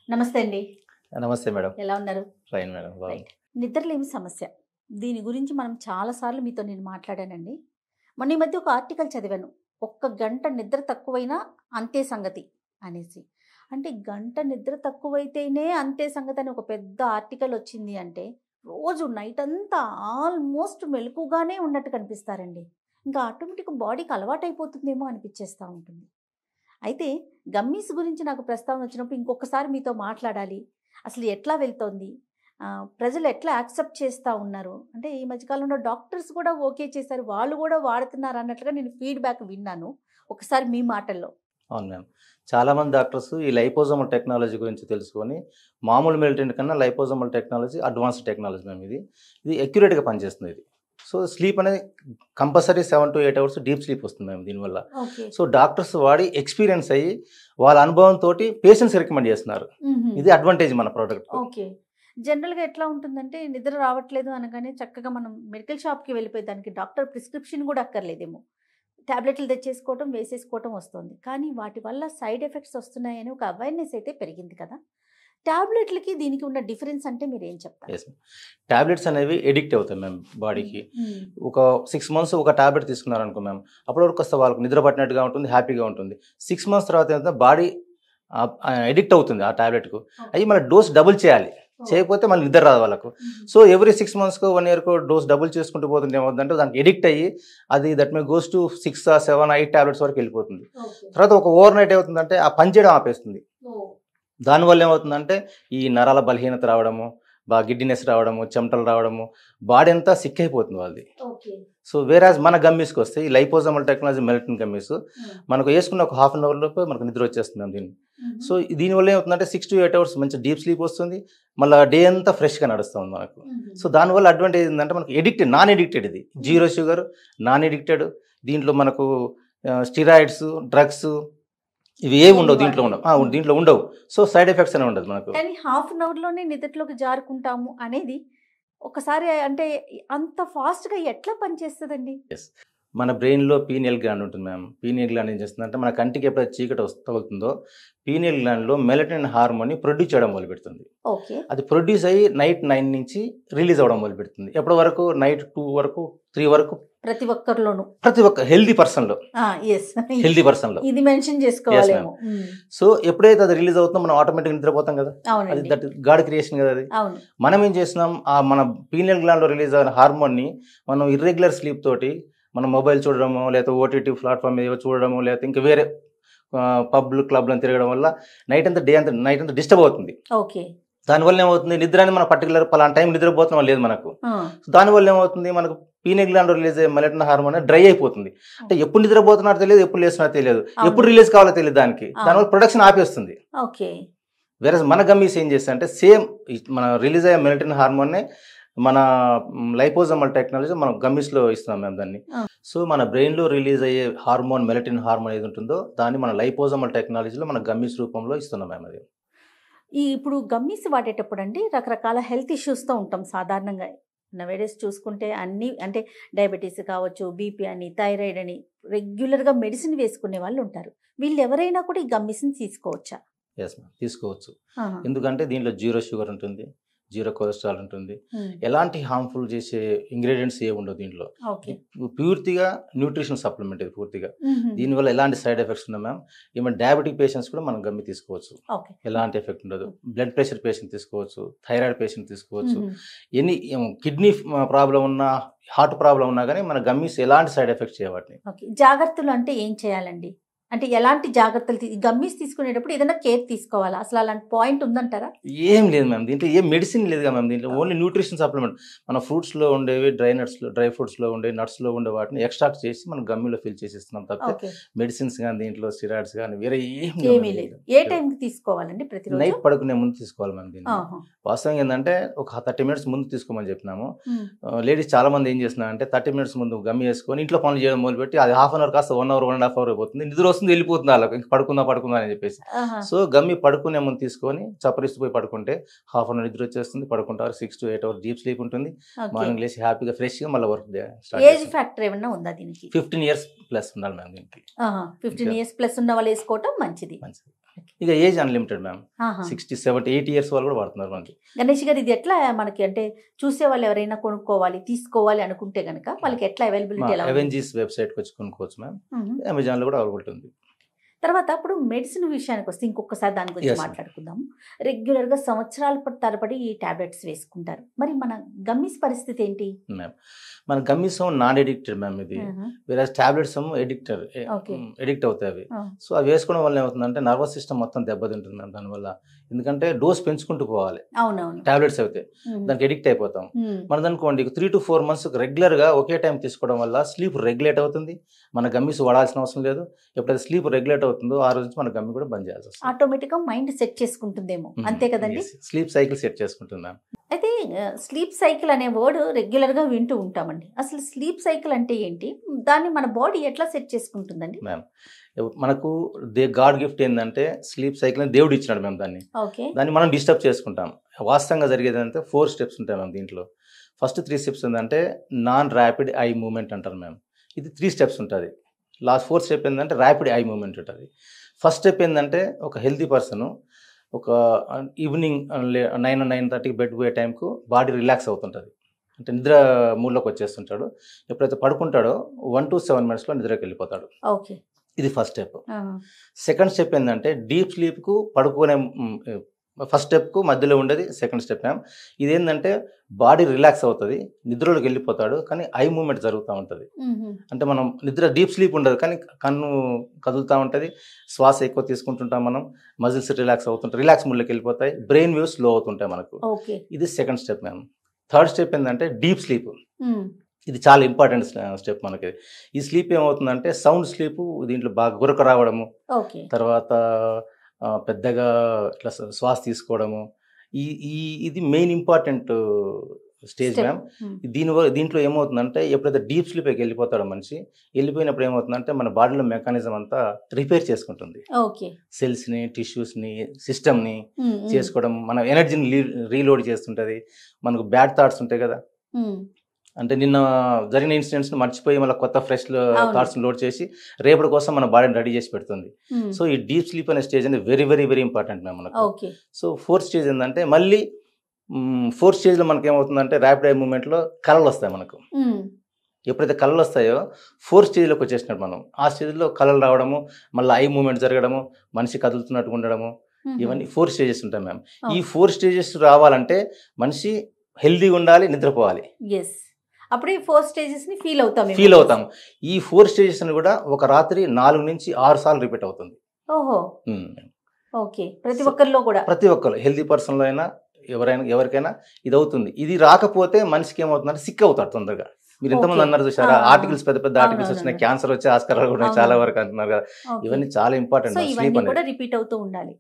నమస్తే అండి. నమస్తే మేడం. ఎలా ఉన్నారు? Fine madam. రైట్. నిద్రలేమి సమస్య. దీని గురించి మనం చాలా సార్లు మీతో నేను మాట్లాడానండి. మొన్న ఈ మధ్య ఒక ఆర్టికల్ చదివాను. ఒక్క గంట నిద్ర తక్కువైనా అంతే సంగతి అనేసి. అంటే గంట నిద్ర తక్కువైతేనే అంతే సంగతి అని ఒక పెద్ద ఆర్టికల్ వచ్చింది అంటే, రోజు నైట్ అంతా ఆల్మోస్ట్ మెలకుగానే ఉన్నట్టు కనిపిస్తారండి. ఇంకా ఆటోమేటిక్‌గా బాడీకి అలవాటైపోతుందేమో అనిపిచ్చేస్తా ఉంటుంది. అయితే గమ్మీస్ గురించి నాకు ప్రస్తావన వచ్చినప్పుడు ఇంకొకసారి మీతో మాట్లాడాలి. అసలు ఎట్లా వెళ్తోంది? ప్రజలు ఎట్లా యాక్సెప్ట్ చేస్తా ఉన్నారు? అంటే ఈ మధ్య కాలంలో డాక్టర్స్ కూడా ఓకే చేశారు. వాళ్ళు కూడా వాడుతున్నారు అన్నట్లుగా నేను ఫీడ్‌బ్యాక్ విన్నాను. ఒకసారి మీ మాటల్లో. అవును మ్యామ్. చాలామంది డాక్టర్స్ ఈ లైపోజోమల్ టెక్నాలజీ గురించి తెలుసుకొని, మామూలు మెల్టిన్ కన్నా liposomal technology advanced technology ma'am ఇది. ఇది అక్యురేట్‌గా పనిచేస్తుంది ఇది. సో, స్లీప్ అనేది కంపల్సరీ 7-8 అవర్స్ డీప్ స్లీప్ వస్తుంది మ్యామ్ దీనివల్ల. ఓకే. సో, డాక్టర్స్ వాడి ఎక్స్‌పీరియన్స్ అయ్యి, వాళ్ళ అనుభవంతోటి పేషెంట్స్‌కి రికమెండ్ చేస్తున్నారు. హుహు. ఇది అడ్వాంటేజ్ మన ప్రొడక్ట్‌కు. ఓకే. జనరల్‌గా ఎట్లా ఉంటుందంటే నిద్ర రావట్లేదు అనగానే చక్కగా మనం మెడికల్ షాప్‌కి వెళ్ళిపోయి దానికి డాక్టర్ ప్రిస్క్రిప్షన్ కూడా అక్కర్లేదేమో. టాబ్లెట్లు తెచ్చేసుకోవటం, వేసేసుకోవటం వస్తుంది. కానీ వాటి వల్ల సైడ్ ఎఫెక్ట్స్ వస్తున్నాయని ఒక అవేర్‌నెస్ అయితే పెరిగింది కదా! టాబ్లెట్లకి దీనికి ఉన్న డిఫరెన్స్ అంటే మీరేం చెప్తారు? Yes ma'am. టాబ్లెట్స్ అనేవి ఎడిక్ట్ అవుతాయి మ్యామ్ బాడీకి. హ్మ్. ఒక 6 మంత్స్ ఒక టాబ్లెట్ తీసుకున్నారనుకో మ్యామ్, అప్పటి వరకు కాస్త వాళ్ళకి నిద్ర పట్టినట్టుగా ఉంటుంది, హ్యాపీగా ఉంటుంది. 6 మంత్స్ తర్వాత ఏంటంటే బాడీ ఎడిక్ట్ అవుతుంది ఆ టాబ్లెట్‌కు. అయ్యి మళ్ళీ డోస్ డబుల్ చేయాలి. చేయకపోతే మళ్ళీ నిద్ర రాదు వాళ్ళకు. సో, ఎవ్రీ 6 మంత్స్‌కో, 1 ఇయర్‌కో డోస్ డబుల్ చేసుకుంటూ పోతుంటే ఏమవుతుందంటే దానికి ఎడిక్ట్ అయ్యి అది that may goes to 6, 7, 8 tablets వరకు వెళ్ళిపోతుంది. ఓకే. తర్వాత ఒక ఓవర్ నైట్ ఏమవుతుందంటే ఆ పని చేయడం ఆపేస్తుంది. ఓహ్! దానివల్ల ఏమవుతుందంటే ఈ నరాల బలహీనత రావడము, గిడ్డినెస్ రావడము, చెమటలు రావడము, బాడీ అంతా సిక్ అయిపోతుంది వాళ్ళది. ఓకే. సో, వేరాజ్ మన గమ్మీస్కి వస్తే ఈ లైపోజోమల్ టెక్నాలజీ మెలటిన్ గమ్మీస్ హ్మ్. మనకు వేసుకున్న ఒక హాఫ్ అన్ అవర్ లోపే మనకు నిద్ర వచ్చేస్తుంది మ్యామ్ దీన్ని. హుహు. సో, దీనివల్ల ఏమవుతుందంటే 6-8 అవర్స్ మంచి డీప్ స్లీప్ వస్తుంది. మళ్ళీ డే అంతా ఫ్రెష్‌గా నడుస్తుంది మనకు. హుహు. సో, దానివల్ల అడ్వాంటేజ్ ఏంటంటే మనకు నాన్ ఎడిక్టెడ్ ఇది. Zero sugar, non addicted. దీంట్లో మనకు స్టిరాయిడ్స్, డ్రగ్స్ ఇవి ఏవి ఉండవు. దీంట్లో ఉండవు. దీంట్లో ఉండవు. సో, సైడ్ ఎఫెక్ట్స్ అనేవి ఉండదు మనకు. కానీ హాఫ్ అన్ అవర్‌లోనే నిద్రలోకి జారుకుంటాము అనేది ఒకసారి అంటే అంత ఫాస్ట్‌గా ఎట్లా పనిచేస్తదండి? యెస్. మన బ్రెయిన్‌లో పీనియల్ గ్లాండ్ ఉంటుంది మ్యామ్. పీనియల్ గ్లాండ్ ఏం చేస్తుందంటే మన కంటికి ఎప్పుడైతే చీకటి తగులుతుందో పీనియల్ గ్లాండ్‌లో మెలటోనిన్ హార్మోన్‌ని ప్రొడ్యూస్ చేయడం మొదలుపెడుతుంది. ఓకే. అది ప్రొడ్యూస్ అయ్యి నైట్ 9 నుంచి రిలీజ్ అవ్వడం మొదలుపెడుతుంది. ఎప్పటి వరకు? నైట్ 2 వరకు, 3 వరకు ప్రతి ఒక్కరిలోనూ. ప్రతి ఒక్క హెల్తీ పర్సన్‌లో. యెస్. హెల్తీ పర్సన్‌లో. ఇది మెన్షన్ చేసుకోవాలేమో. సో, ఎప్పుడైతే అది రిలీజ్ అవుతుందో మనం ఆటోమేటిక్‌గా నిద్రపోతాం కదా! అది అవునండి. దట్ గాడ్ క్రియేషన్ కదా అది. అవును. మనం ఏం చేస్తున్నాం? మన పీనియల్ గ్లాండ్‌లో రిలీజ్ అయిన హార్మోన్‌ని మనం ఇర్రెగ్యులర్ స్లీప్ తోటి మనం మొబైల్ చూడడమో, లేకపోతే ఓటీటీ ప్లాట్‌ఫామ్ మీద చూడడమో, లేకపోతే ఇంకా వేరే పబ్‌లు, క్లబ్‌లను తిరగడం వల్ల నైట్ అంతా డిస్టర్బ్ అవుతుంది. ఓకే. దానివల్ల ఏమవుతుంది? నిద్ర అనేది మనం పర్టికులర్ పలానా టైం నిద్రపోతున్నాం లేదు మనకు. ఆ! సో, దానివల్ల ఏమవుతుంది? మనకు పీనియల్ గ్లాండ్‌లో రిలీజ్ అయ్యే మెలటోనిన్ హార్మోన్ డ్రై అయిపోతుంది. అంటే ఎప్పుడు నిద్రపోతున్నారో తెలియదు, ఎప్పుడు లేస్తున్నారో తెలియదు, ఎప్పుడు అవును. రిలీజ్ కావాలో తెలియదు దానికి. ఆ! దానివల్ల ప్రొడక్షన్ ఆపేస్తుంది. ఓకే. వేరేస్ మన గమ్మీస్ ఏం చేస్తాయంటే సేమ్ మన రిలీజ్ అయ్యే మెలటోనిన్ హార్మోన్‌నే మన లైపోజోమల్ టెక్నాలజీ మనం గమ్మీస్‌లో ఇస్తున్నాం మేము దాన్ని. ఆ! సో, మన బ్రెయిన్‌లో రిలీజ్ అయ్యే హార్మోన్ మెలటోనిన్ హార్మోన్ ఏది ఉంటుందో దాన్ని మన లైపోజోమల్ టెక్నాలజీలో మన గమ్మీస్ రూపంలో ఇస్తున్నాం మేము అది. ఇప్పుడు గమ్మీస్ వాడేటప్పుడండి రకరకాల హెల్త్ ఇష్యూస్‌తో ఉంటాం సాధారణంగా. నౌఏడేస్ చూసుకుంటే అన్నీ అంటే డయాబెటిస్ కావచ్చు, బీపీ అని, థైరాయిడ్ అని రెగ్యులర్‌గా మెడిసిన్ వేసుకునే వాళ్ళు ఉంటారు. వీళ్ళెవరైనా కూడా ఈ గమ్మీస్‌ని తీసుకోవచ్చా? Yes ma'am. తీసుకోవచ్చు. ఆహా! ఎందుకంటే దీంట్లో జీరో షుగర్ ఉంటుంది, జీరో కొలెస్ట్రాల్ ఉంటుంది. హ్మ్. ఎలాంటి హార్మ్‌ఫుల్ చేసే ఇంగ్రీడియెంట్స్ ఏవి ఉండవు దీంట్లో. ఓకే. పూర్తిగా న్యూట్రిషన్ సప్లిమెంట్ ఇది పూర్తిగా. హుహు. దీనివల్ల ఎలాంటి సైడ్ ఎఫెక్ట్స్ ఉండవు మ్యామ్. ఈవెన్ డయాబెటిక్ పేషెంట్స్ కూడా మనం గమ్మి తీసుకోవచ్చు. ఓకే. ఎలాంటి ఎఫెక్ట్ ఉండదు. బ్లడ్ ప్రెషర్ పేషెంట్ తీసుకోవచ్చు, థైరాయిడ్ పేషెంట్ తీసుకోవచ్చు. హుహు. ఎనీ కిడ్నీ ప్రాబ్లం ఉన్నా, హార్ట్ ప్రాబ్లం ఉన్నా కానీ మన గమ్మీస్ ఎలాంటి సైడ్ ఎఫెక్ట్స్ చేయవాటిని. ఓకే. జాగ్రత్తలు అంటే ఏం చేయాలండి? అంటే ఎలాంటి జాగ్రత్తలు గమ్మీస్ తీసుకునేటప్పుడు ఏదైనా కేర్ తీసుకోవాలా? అసలు అలాంటి పాయింట్ ఉందంటారా? ఏం లేదు మ్యామ్. దీంట్లో ఏం మెడిసిన్ లేదుగా మ్యామ్. దీంట్లో ఓన్లీ న్యూట్రిషన్ సప్లిమెంట్. మన ఫ్రూట్స్‌లో ఉండేవి, డ్రై ఫ్రూట్స్‌లో ఉండే, నట్స్‌లో ఉండే వాటిని ఎక్స్ట్రాక్ట్ చేసి మనం గమ్మీలో ఫిల్ చేసి ఇస్తున్నాం తప్పితే ఓకే. మెడిసిన్స్ గాని దీంట్లో స్టెరాయిడ్స్ గాని వేరే ఏం ఏమీ లేదు. ఏ టైంకి తీసుకోవాలండి ప్రతిరోజు? నైట్ పడుకునే ముందు తీసుకోవాలి మ్యామ్ దీన్ని. ఆహా! వాస్తవంగా ఏంటంటే ఒక 30 మినిట్స్ ముందు తీసుకోమని చెప్పినాము. హ్మ్. లేడీస్ చాలా మంది ఏం చేస్తున్నారంటే 30 మినిట్స్ ముందు గమ్మి వేసుకొని ఇంట్లో పనులు చేయడం మొదలుపెట్టి అది హాఫ్ అన్ అవర్ కాస్త 1 అవర్, 1.5 అవర్ అయిపోతుంది. నిద్ర వస్తుంది, వెళ్ళిపోతుంది వాళ్ళకి. ఇంక పడుకుందా అని చెప్పేసి. ఆహా! సో, గమ్మి పడుకునే ముందు తీసుకొని చప్పరిస్తూ పోయి పడుకుంటే హాఫ్ అన్ అవర్ నిద్ర వచ్చేస్తుంది. పడుకుంటారు. 6-8 అవర్స్ డీప్ స్లీప్ ఉంటుంది. ఓకే. మార్నింగ్ లేచి హ్యాపీగా ఫ్రెష్‌గా మళ్ళీ వర్క్ స్టార్ట్ ఏజ్ చేస్తాం. ఫ్యాక్టర్ ఏమన్నా ఉందా దీనికి? 15 ఇయర్స్ ప్లస్ ఉండాలి మ్యామ్ దీనికి. ఆహా! 15 ఇంకా ఇయర్స్ ప్లస్ ఉన్న వాళ్ళు వేసుకోవటం మంచిది. మంచిది. ఇక ఏజ్ అన్లిమిటెడ్ మ్యామ్. 60, 70, 80 ఇయర్స్ వాళ్ళు కూడా వాడుతున్నారు మనకి. గణేష్ గారు ఇది ఎట్లా మనకి అంటే చూసే వాళ్ళు ఎవరైనా కొనుక్కోవాలి తీసుకోవాలి అనుకుంటే గనక వాళ్ళకి ఎట్లా అవైలబిలిటీ ఎలా ఉంది? అవెంజీస్ వెబ్సైట్కి వచ్చి కొనుక్కోవచ్చు మ్యామ్. అమెజాన్లో కూడా అవైలబుల్ ఉంది. తర్వాత అప్పుడు మెడిసిన్ విషయానికి వస్తే ఇంకొకసారి దాని గురించి Yes, ma'am. మాట్లాడుకుందాం. రెగ్యులర్గా సంవత్సరాల తరబడి ఈ టాబ్లెట్స్ వేసుకుంటారు. మరి మన గమ్మీస్ పరిస్థితి ఏంటి? మ్యామ్ మన గమ్మీస్ నాన్ ఎడిక్టెడ్ మ్యామ్. ఇది వేరే టాబ్లెట్స్ ఎడిక్ట్ అవుతాయి అవి. సో అవి వేసుకోవడం వల్ల ఏమవుతుందంటే నర్వస్ సిస్టమ్ మొత్తం దెబ్బతింటుంది మ్యామ్ దానివల్ల. ఎందుకంటే డోస్ పెంచుకుంటూ పోవాలి. అవునవును. టాబ్లెట్స్ అయితే దానికి ఎడిక్ట్ అయిపోతాం. మనది అనుకోండి 3 to 4 months రెగ్యులర్గా ఒకే టైం తీసుకోవడం వల్ల స్లీప్ రెగ్యులేట్ అవుతుంది. మన గమ్మీస్ వాడాల్సిన అవసరం లేదు. ఎప్పుడైతే స్లీప్ రెగ్యులేట్ అవుతుందో ఆ రోజు నుంచి మన గమ్మి కూడా బంద్ చేయాల్సి వస్తుంది. ఆటోమేటిక్గా మైండ్ సెట్ చేసుకుంటుందేమో, అంతే కదండి? స్లీప్ సైకిల్ సెట్ చేసుకుంటుంది మ్యామ్. అయితే స్లీప్ సైకిల్ అనే వర్డ్ రెగ్యులర్గా వింటూ ఉంటామండి. అసలు స్లీప్ సైకిల్ అంటే ఏంటి? దాన్ని మన బాడీ ఎట్లా సెట్ చేసుకుంటుందండి? మ్యామ్ మనకు గాడ్ గిఫ్ట్ ఏంటంటే స్లీప్ సైకిల్ అని దేవుడు ఇచ్చినాడు మ్యామ్. దాన్ని మనం డిస్టర్బ్ చేసుకుంటాం. వాస్తవంగా జరిగేది అంటే 4 steps ఉంటాయి మ్యామ్ దీంట్లో. ఫస్ట్ 3 steps ఏంటంటే నాన్ ర్యాపిడ్ ఐ మూమెంట్ అంటారు మ్యామ్. ఇది 3 steps ఉంటుంది. లాస్ట్ 4th స్టెప్ ఏంటంటే ర్యాపిడ్ ఐ మూమెంట్ ఉంటుంది. ఫస్ట్ స్టెప్ ఏంటంటే ఒక హెల్తీ పర్సన్ ఒక ఈవినింగ్ 9-9:30 బెడ్ పోయే టైంకు బాడీ రిలాక్స్ అవుతుంటుంది. అంటే నిద్ర మూడ్లోకి వచ్చేస్తుంటాడు. ఎప్పుడైతే పడుకుంటాడో 1 to 7 minutes నిద్రకి వెళ్ళిపోతాడు. ఓకే, ఇది ఫస్ట్ స్టెప్. సెకండ్ స్టెప్ ఏంటంటే డీప్ స్లీప్కు పడుకునే ఫస్ట్ స్టెప్కు మధ్యలో ఉండేది సెకండ్ స్టెప్ మ్యామ్. ఇదేంటంటే బాడీ రిలాక్స్ అవుతుంది, నిద్రలోకి వెళ్ళిపోతాడు, కానీ ఐ మూమెంట్ జరుగుతూ ఉంటుంది. అంటే మనం నిద్ర డీప్ స్లీప్ ఉండదు, కానీ కన్ను కదులుతూ ఉంటుంది, శ్వాస ఎక్కువ తీసుకుంటుంటాం, మనం మజిల్స్ రిలాక్స్ అవుతుంటాయి, రిలాక్స్ మూడ్లోకి వెళ్ళిపోతాయి, బ్రెయిన్ వేవ్స్ స్లో అవుతుంటాయి మనకు. ఇది second step ma'am. Third step ఏంటంటే డీప్ స్లీప్. ఇది చాలా ఇంపార్టెంట్ స్టెప్ మనకి. ఈ స్లీప్ ఏమవుతుందంటే సౌండ్ స్లీప్, దీంట్లో బాగా గురక రావడము, తర్వాత పెద్దగా ఇట్లా శ్వాస తీసుకోవడము, ఇది మెయిన్ ఇంపార్టెంట్ స్టేజ్ మ్యామ్. దీంట్లో ఏమవుతుందంటే ఎప్పుడైతే డీప్ స్లీప్కి వెళ్ళిపోతాడో మనిషి, వెళ్ళిపోయినప్పుడు ఏమవుతుందంటే మన బాడీలో మెకానిజం అంతా రిపేర్ చేసుకుంటుంది. సెల్స్ని, టిష్యూస్ని, సిస్టమ్ని చేసుకోవడం, మన ఎనర్జీని రీలోడ్ చేస్తుంటుంది. మనకు బ్యాడ్ థాట్స్ ఉంటాయి కదా, అంటే నిన్న జరిగిన ఇన్సిడెంట్స్ మర్చిపోయి మళ్ళీ కొత్త ఫ్రెష్ థాట్స్ లోడ్ చేసి రేపటి కోసం మన బాడీని రెడీ చేసి పెడుతుంది. సో ఈ డీప్ స్లీప్ అనే స్టేజ్ అనేది very very very important ma'am మనకు. సో 4th స్టేజ్ ఏంటంటే మళ్ళీ 4th స్టేజ్లో మనకి ఏమవుతుందంటే ర్యాపిడ్ ఐ మూమెంట్లో కళలు వస్తాయి మనకు. ఎప్పుడైతే కళలు వస్తాయో 4th స్టేజ్లోకి వచ్చేసినట్టు మనం. ఆ స్టేజ్లో కళలు రావడము, మళ్ళీ ఐ మూమెంట్ జరగడము, మనిషి కదులుతున్నట్టు ఉండడము, ఇవన్నీ 4 స్టేజెస్ ఉంటాయి మ్యామ్. ఈ 4 స్టేజెస్ రావాలంటే మనిషి హెల్దీగా ఉండాలి, నిద్రపోవాలి. అప్పుడే 4 స్టేజెస్ ని ఫీల్ అవుతాం. ఈ 4 స్టేజెస్ ని కూడా ఒక రాత్రి 4 నుంచి 6 సార్లు రిపీట్ అవుతుంది. ఓహో, ఓకే. ప్రతి ఒక్కరిలో కూడా, ప్రతి ఒక్కరు హెల్దీ పర్సన్లో అయినా ఎవరికైనా ఇది అవుతుంది. ఇది రాకపోతే మనిషికి ఏమవుతుందంటే సిక్ అవుతాడు తొందరగా. మీరు ఎంతమంది అన్నారు చూసారా, ఆర్టికల్స్ పెద్ద పెద్ద ఆర్టికల్స్ వచ్చినాయి, క్యాన్సర్ వచ్చే ఆస్కారాలు కూడా చాలా వరకు అంటున్నారు కదా. ఇవన్నీ చాలా ఇంపార్టెంట్. స్లీప్ అనేది రిపీట్ అవుతూ ఉండాలి.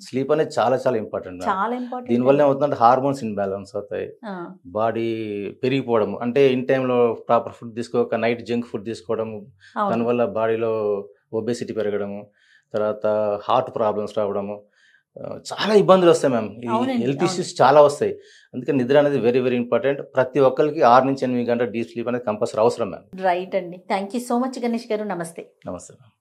స్లీప్ అనేది చాలా చాలా ఇంపార్టెంట్. దీనివల్ల ఏమవుతుందంటే హార్మోన్స్ ఇన్బ్యాలెన్స్ అవుతాయి, బాడీ పెరిగిపోవడం, అంటే ఇన్ టైంలో ప్రాపర్ ఫుడ్ తీసుకోక నైట్ జంక్ ఫుడ్ తీసుకోవడము, దానివల్ల బాడీలో ఒబేసిటీ పెరగడము, తర్వాత హార్ట్ ప్రాబ్లమ్స్ రావడము, చాలా ఇబ్బందులు వస్తాయి మ్యామ్. ఈ హెల్త్ ఇష్యూస్ చాలా వస్తాయి. అందుకని నిద్ర అనేది వెరీ వెరీ ఇంపార్టెంట్. ప్రతి ఒక్కరికి 6 నుంచి 8 గంటల డీప్ స్లీప్ అనేది కంపల్సరీ అవసరం మ్యామ్. రైట్ అండి. Thank you so much Ganesh గారు. నమస్తే. నమస్తే మ్యామ్.